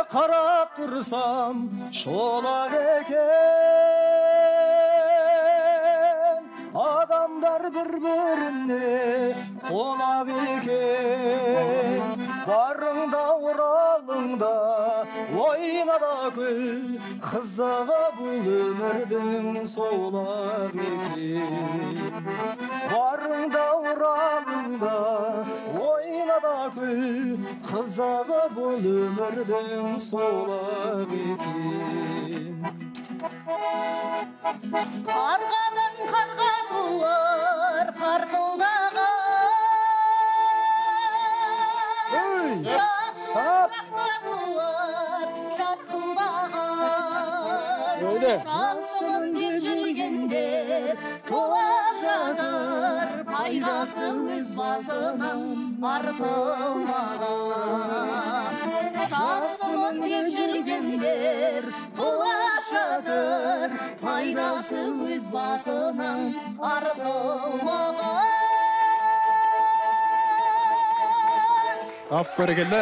қарап тұрсам шолақ екен. Адамдар бір-біріне қонақ екен. Барыңда оралыңда ойна да күл, қызығы бұл өмірдің солақ екен. Барыңда оралыңда ойна да күл, қызығы бұл өмірдің солақ екен. Қарғадан қарға туыр қарқылдаған, жақсы туыр жарқылдаған. Жақсымын деп жүргендер толап жатыр, пайдасы өз басынан артылмаған. Жақсымын деп жүргендер толап жатыр, пайдасы өз басынан артылмаған. Ап, бәрекелді.